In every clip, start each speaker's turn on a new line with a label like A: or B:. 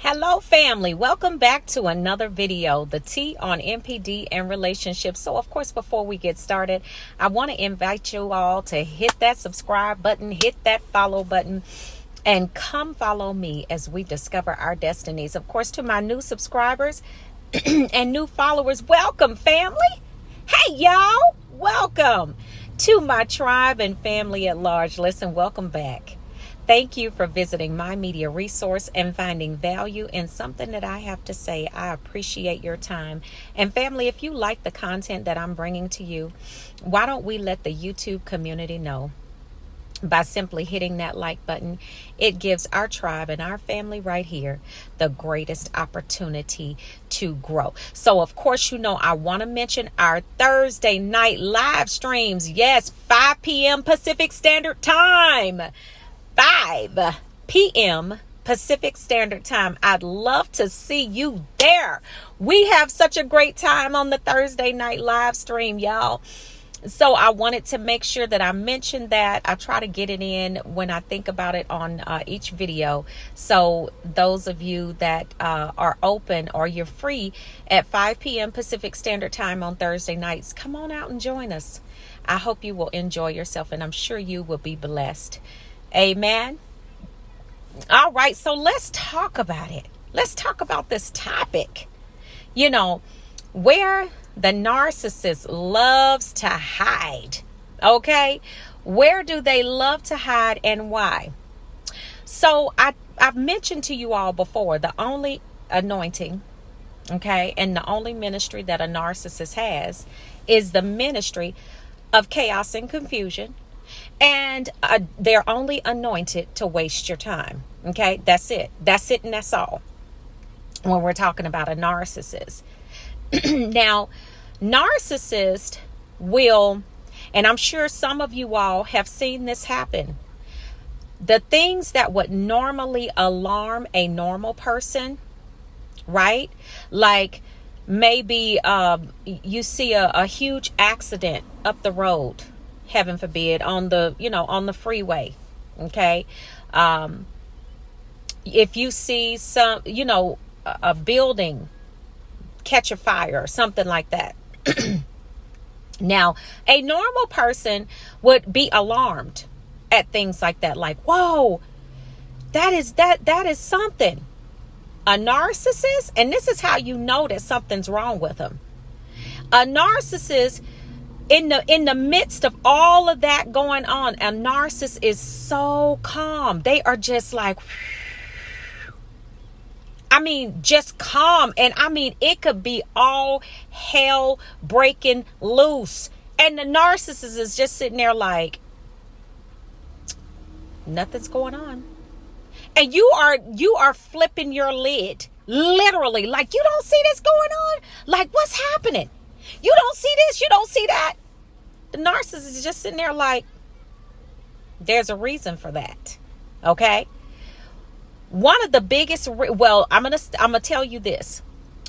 A: Hello family, welcome back to another video, the T on NPD and relationships. So of course, before we get started, I want to invite you all to hit that subscribe button, hit that follow button, and come follow me as we discover our destinies. Of course, to my new subscribers and new followers, welcome family. Hey y'all, welcome to my tribe and family at large. Listen, welcome back. Thank you for visiting my media resource and finding value in something that I have to say. I appreciate your time. And family, if you like the content that I'm bringing to you, why don't we let the YouTube community know by simply hitting that like button? It gives our tribe and our family right here the greatest opportunity to grow. So of course, I want to mention our Thursday night live streams. Yes, 5 p.m. Pacific Standard Time. 5 p.m. Pacific Standard Time. I'd love to see you there. We have such a great time on the Thursday night live stream, y'all. So I wanted to make sure that I mentioned that. I try to get it in when I think about it on each video. So those of you that are open or you're free at 5 p.m. Pacific Standard Time on Thursday nights, come on out and join us. I hope you will enjoy yourself, and I'm sure you will be blessed. Amen. All right, so let's talk about it. Let's talk about this topic. Where the narcissist loves to hide. Okay, where do they love to hide and why? So I've mentioned to you all before, the only anointing, okay, and the only ministry that a narcissist has is the ministry of chaos and confusion. And they're only anointed to waste your time. Okay, that's it. That's it, and that's all. When we're talking about a narcissist. Now, narcissist will, and I'm sure some of you all have seen this happen. The things that would normally alarm a normal person, right? Like maybe you see a huge accident up the road. Heaven forbid, on the freeway. Okay. If you see some, a building catch a fire or something like that. Now, a normal person would be alarmed at things like that. Like, whoa, that is something. A narcissist, and this is how you know that something's wrong with them. A narcissist, in the midst of all of that going on, a narcissist is so calm. They are just like, just calm. And it could be all hell breaking loose. And the narcissist is just sitting there like, nothing's going on. And you are flipping your lid, literally, like, you don't see this going on? Like, what's happening? You don't see this, you don't see that. The narcissist is just sitting there like, there's a reason for that. Okay. One of the biggest, I'm going to tell you this.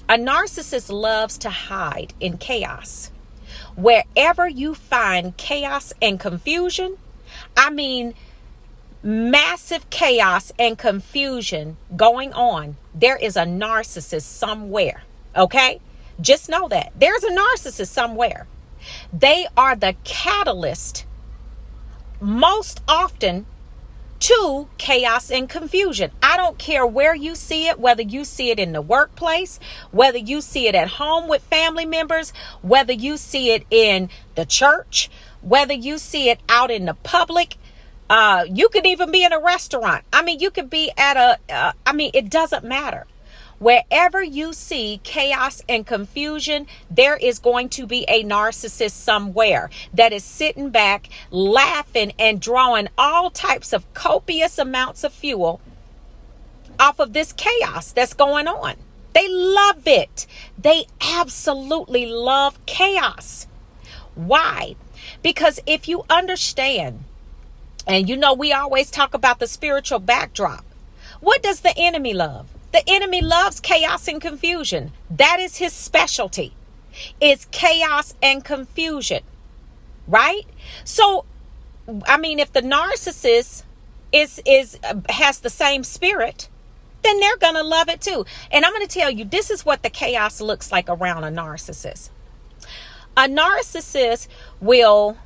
A: A narcissist loves to hide in chaos. Wherever you find chaos and confusion, massive chaos and confusion going on, there is a narcissist somewhere. Okay. Just know that there's a narcissist somewhere. They are the catalyst most often to chaos and confusion. I don't care where you see it, whether you see it in the workplace, whether you see it at home with family members, whether you see it in the church, whether you see it out in the public. You could even be in a restaurant. You could be at it doesn't matter. Wherever you see chaos and confusion, there is going to be a narcissist somewhere that is sitting back, laughing and drawing all types of copious amounts of fuel off of this chaos that's going on. They love it. They absolutely love chaos. Why? Because if you understand, and we always talk about the spiritual backdrop, what does the enemy love? The enemy loves chaos and confusion. That is his specialty. It's chaos and confusion, right? So, if the narcissist has the same spirit, then they're going to love it too. And I'm going to tell you, this is what the chaos looks like around a narcissist. A narcissist will,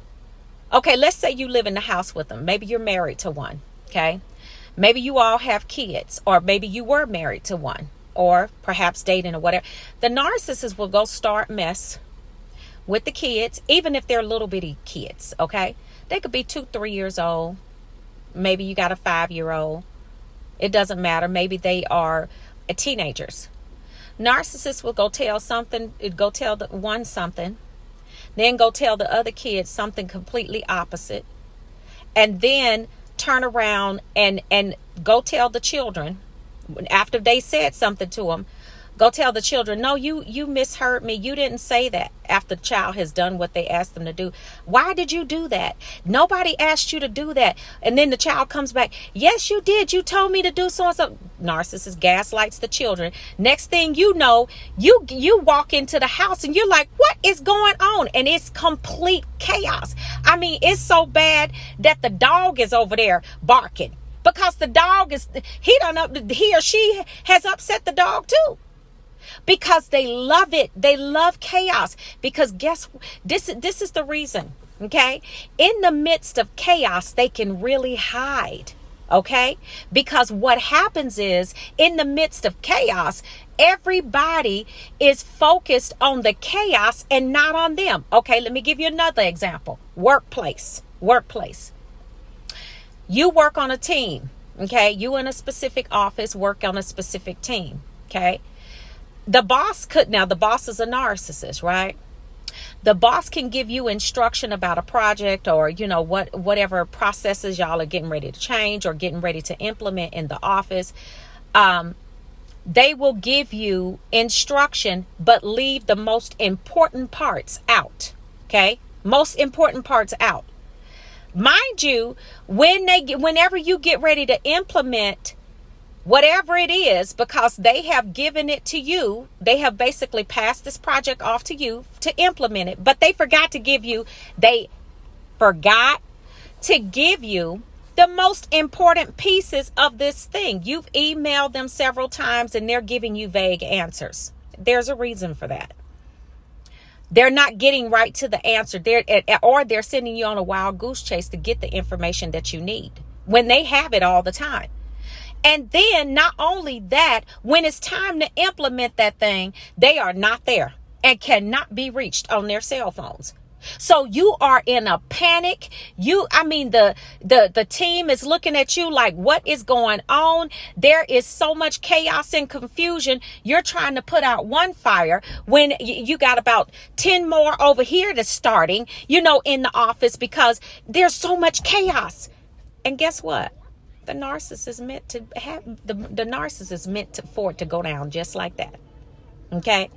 A: okay, let's say you live in the house with them. Maybe you're married to one, okay? Maybe you all have kids, or maybe you were married to one, or perhaps dating or whatever. The narcissist will go start mess with the kids, even if they're little bitty kids, okay? They could be 2-3 years old. Maybe you got a 5-year-old. It doesn't matter. Maybe they are teenagers. Narcissists will go tell the one something, then go tell the other kids something completely opposite, and then turn around and go tell the children, after they said something to them, go tell the children, no, you misheard me. You didn't say that, after the child has done what they asked them to do. Why did you do that? Nobody asked you to do that. And then the child comes back, yes, you did. You told me to do so and so. Narcissist gaslights the children. Next thing you know, you walk into the house and you're like, what is going on? And it's complete chaos. I mean, it's so bad that the dog is over there barking, because the dog he or she has upset the dog too. Because they love it. They love chaos. Because this is the reason, okay? In the midst of chaos, they can really hide, okay? Because what happens is, in the midst of chaos, everybody is focused on the chaos and not on them. Okay, let me give you another example. Workplace. You work on a team, okay? You in a specific office work on a specific team, okay? The boss is a narcissist, right? The boss can give you instruction about a project, or, whatever processes y'all are getting ready to change or getting ready to implement in the office. They will give you instruction, but leave the most important parts out. Okay. Most important parts out. Mind you, whenever you get ready to implement whatever it is, because they have given it to you, they have basically passed this project off to you to implement it, but they forgot to give you the most important pieces of this thing. You've emailed them several times and they're giving you vague answers. There's a reason for that. They're not getting right to the answer. They're sending you on a wild goose chase to get the information that you need, when they have it all the time. And then not only that, when it's time to implement that thing, they are not there and cannot be reached on their cell phones. So you are in a panic. The team is looking at you like, what is going on? There is so much chaos and confusion. You're trying to put out one fire when you got about 10 more over here that's starting, in the office, because there's so much chaos. And guess what? The narcissist meant for it to go down just like that. Okay?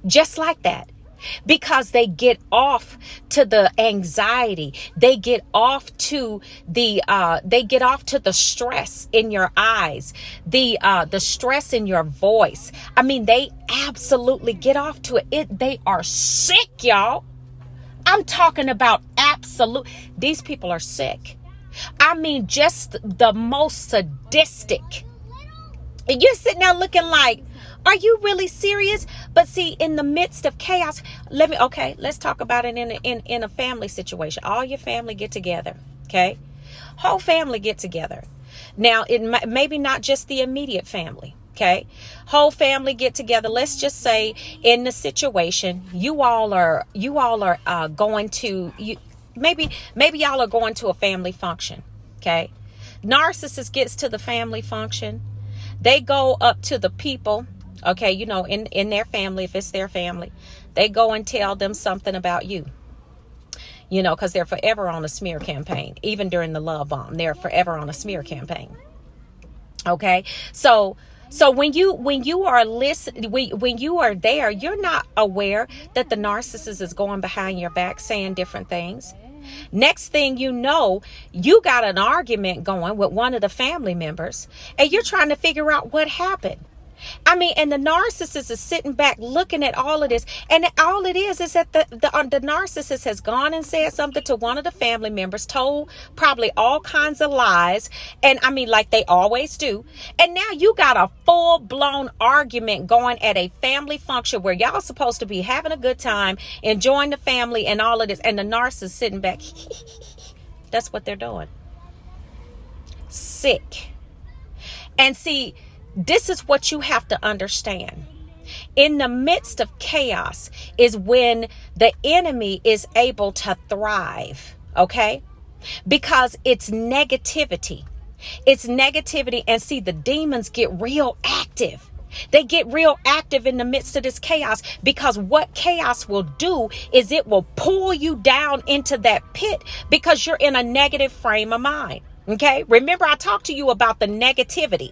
A: Just like that. Because they get off to the anxiety. They get off to the stress in your eyes, the stress in your voice. I mean, they absolutely get off to it. They are sick, y'all. I'm talking about absolute. These people are sick. I mean, just the most sadistic. And you're sitting there looking like, are you really serious? But see, in the midst of chaos, let's talk about it in a family situation. All your family get together, okay? Whole family get together. Now, it maybe not just the immediate family, okay? Whole family get together. Let's just say in the situation, you all are going to maybe y'all are going to a family function, okay? Narcissist gets to the family function. They go up to the people, okay, in their family, if it's their family. They go and tell them something about you, because they're forever on a smear campaign. Even during the love bomb, they're forever on a smear campaign. Okay, so when you are when you are there, you're not aware that the narcissist is going behind your back saying different things. Next thing you know, you got an argument going with one of the family members, and you're trying to figure out what happened. I mean, and the narcissist is sitting back looking at all of this. And all it is that the narcissist has gone and said something to one of the family members, told probably all kinds of lies. And I mean, like they always do. And now you got a full blown argument going at a family function where y'all supposed to be having a good time, enjoying the family and all of this. And the narcissist sitting back. That's what they're doing. Sick. And see, this is what you have to understand. In the midst of chaos is when the enemy is able to thrive, okay? Because it's negativity. It's negativity. And see, the demons get real active. They get real active in the midst of this chaos, because what chaos will do is it will pull you down into that pit because you're in a negative frame of mind. Okay. Remember, I talked to you about the negativity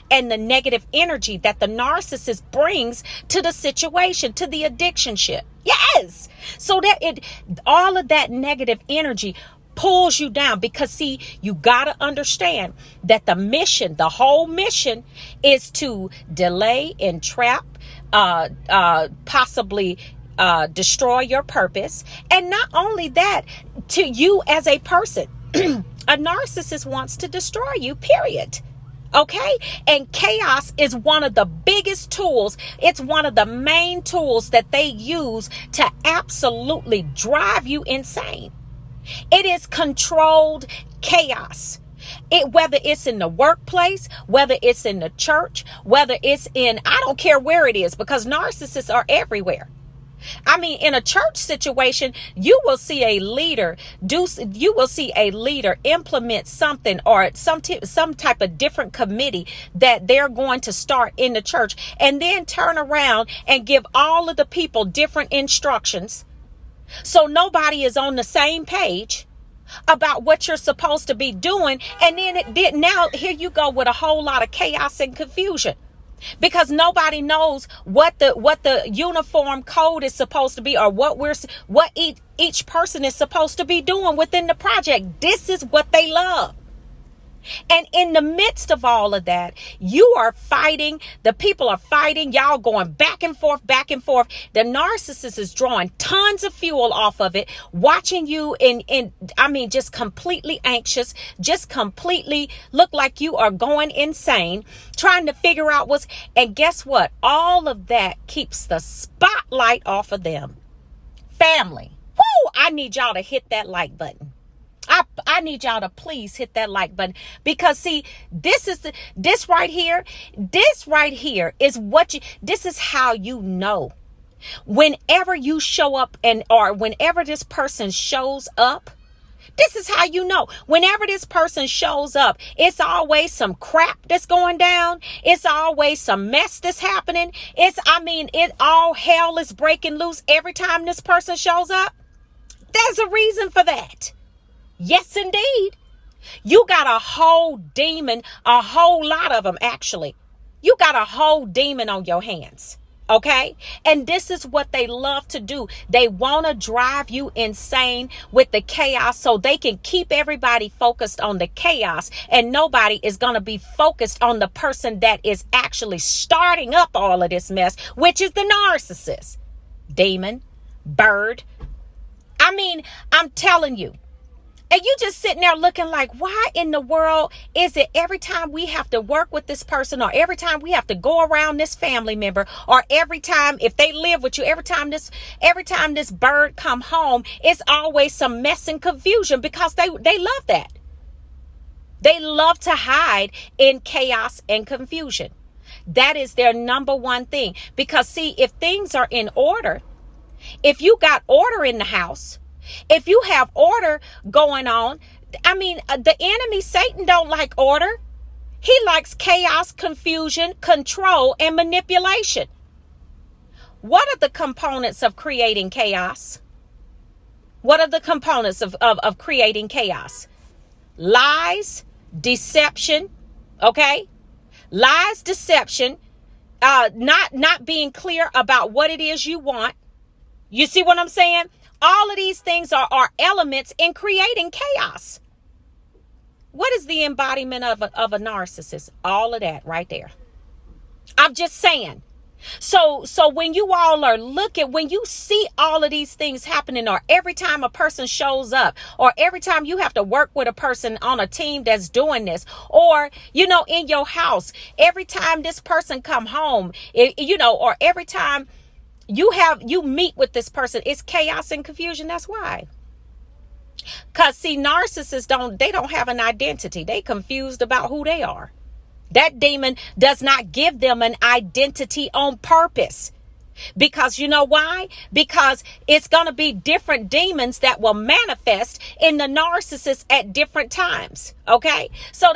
A: and the negative energy that the narcissist brings to the situation, to the addictionship. Yes. So that all of that negative energy pulls you down, because see, you got to understand that the whole mission is to delay, entrap, possibly destroy your purpose. And not only that, to you as a person, a narcissist wants to destroy you, period. Okay. And chaos is one of the biggest tools. It's one of the main tools that they use to absolutely drive you insane. It is controlled chaos. Whether it's in the workplace, whether it's in the church, whether it's in, I don't care where it is, because narcissists are everywhere. I mean, in a church situation, you will see a leader implement something, or some type of different committee that they're going to start in the church, and then turn around and give all of the people different instructions. So nobody is on the same page about what you're supposed to be doing. And then now here you go with a whole lot of chaos and confusion, because nobody knows what the uniform code is supposed to be, or what each person is supposed to be doing within the project. This is what they love. And in the midst of all of that, you are fighting. The people are fighting. Y'all going back and forth, back and forth. The narcissist is drawing tons of fuel off of it, watching you just completely anxious, just completely look like you are going insane, trying to figure out and guess what? All of that keeps the spotlight off of them. Family. Woo! I need y'all to hit that like button. I need y'all to please hit that like button, because see, this right here is this is how you know. Whenever you show up or whenever this person shows up, this is how you know. Whenever this person shows up, it's always some crap that's going down. It's always some mess that's happening. All hell is breaking loose every time this person shows up. There's a reason for that. Yes, indeed. You got a whole demon, a whole lot of them, actually. You got a whole demon on your hands. Okay. And this is what they love to do. They want to drive you insane with the chaos, so they can keep everybody focused on the chaos, and nobody is going to be focused on the person that is actually starting up all of this mess, which is the narcissist. Demon, bird. I mean, I'm telling you. And you just sitting there looking like, why in the world is it every time we have to work with this person, or every time we have to go around this family member, or every time if they live with you, every time this bird come home, it's always some mess and confusion, because they love that. They love to hide in chaos and confusion. That is their number one thing. Because see, if things are in order, if you got order in the house, if you have order going on, the enemy, Satan, don't like order. He likes chaos, confusion, control, and manipulation. What are the components of creating chaos? What are the components of creating chaos? Lies, deception, okay? Lies, deception, not being clear about what it is you want. You see what I'm saying? All of these things are elements in creating chaos. What is the embodiment of a narcissist? All of that right there. I'm just saying. So when you all are looking, when you see all of these things happening, or every time a person shows up, or every time you have to work with a person on a team that's doing this, or, in your house, every time this person come home, or every time you meet with this person, it's chaos and confusion. That's why. Cause see, narcissists don't have an identity. They confused about who they are. That demon does not give them an identity on purpose. Because you know why? Because it's going to be different demons that will manifest in the narcissist at different times. Okay. So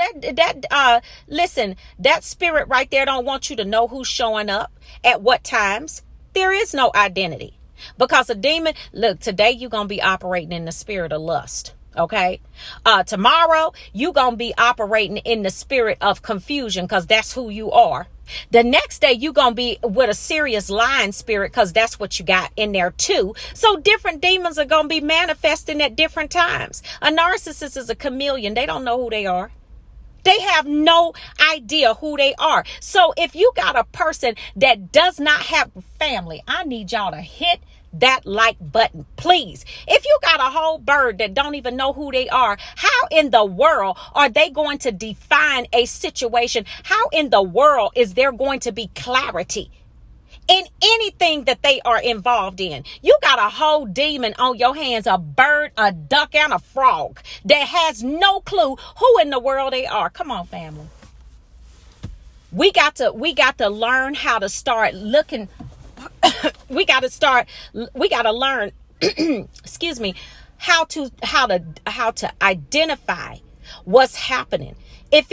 A: listen, that spirit right there don't want you to know who's showing up at what times. There is no identity, because a demon, look, today you're going to be operating in the spirit of lust. Okay. Tomorrow you going to be operating in the spirit of confusion, because that's who you are. The next day you going to be with a serious lying spirit, because that's what you got in there too. So different demons are going to be manifesting at different times. A narcissist is a chameleon. They don't know who they are. They have no idea who they are. So if you got a person that does not have family, I need y'all to hit that like button, please. If you got a whole bird that don't even know who they are, how in the world are they going to define a situation? How in the world is there going to be clarity in anything that they are involved in? You got a whole demon on your hands, a bird, a duck, and a frog that has no clue who in the world they are. Come on, family. We got to learn how to start looking. we got to learn, excuse me, how to identify what's happening. If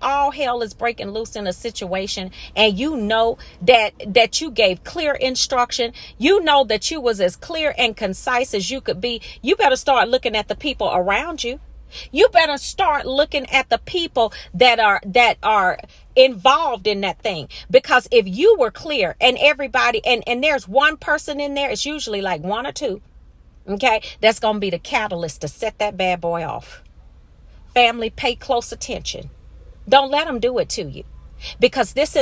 A: all hell is breaking loose in a situation, and you know that you gave clear instruction, you know that you was as clear and concise as you could be, you better start looking at the people around you. You better start looking at the people that are involved in that thing. Because if you were clear, and everybody, and there's one person in there, it's usually like one or two, okay, that's going to be the catalyst to set that bad boy off. Family, pay close attention. Don't let them do it to you. Because this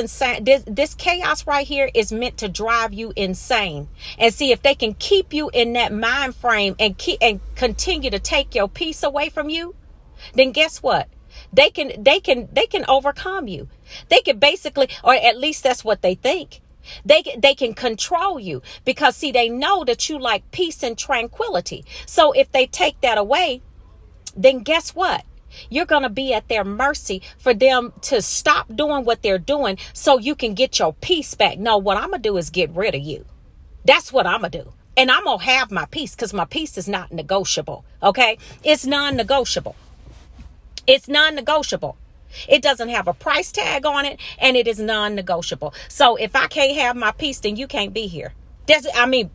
A: chaos right here is meant to drive you insane. And see, if they can keep you in that mind frame and continue to take your peace away from you, then guess what? They can overcome you. They can basically, or at least that's what they think. They can control you, because see, they know that you like peace and tranquility. So if they take that away, then guess what? You're going to be at their mercy for them to stop doing what they're doing so you can get your peace back. No, what I'm going to do is get rid of you. That's what I'm going to do. And I'm going to have my peace, because my peace is not negotiable. Okay? It's non-negotiable. It's non-negotiable. It doesn't have a price tag on it, and it is non-negotiable. So if I can't have my peace, then you can't be here.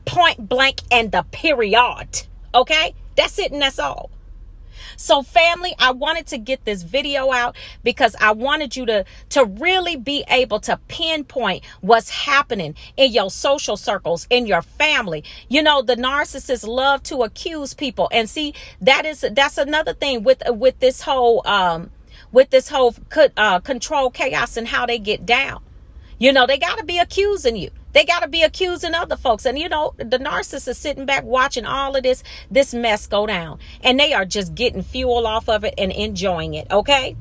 A: Point blank and the period. Okay? That's it, and that's all. So family, I wanted to get this video out because I wanted you to really be able to pinpoint what's happening in your social circles, in your family. You know, the narcissists love to accuse people. And see, that's another thing with this whole control chaos and how they get down. You know, they got to be accusing you. They got to be accusing other folks. And, you know, the narcissist is sitting back watching all of this mess go down. And they are just getting fuel off of it and enjoying it. Okay.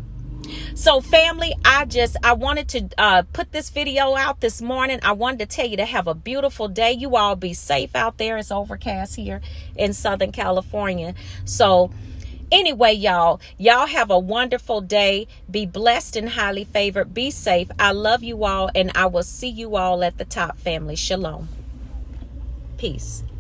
A: So family, I wanted to put this video out this morning. I wanted to tell you to have a beautiful day. You all be safe out there. It's overcast here in Southern California. So anyway, y'all have a wonderful day. Be blessed and highly favored. Be safe. I love you all, and I will see you all at the top, family. Shalom. Peace.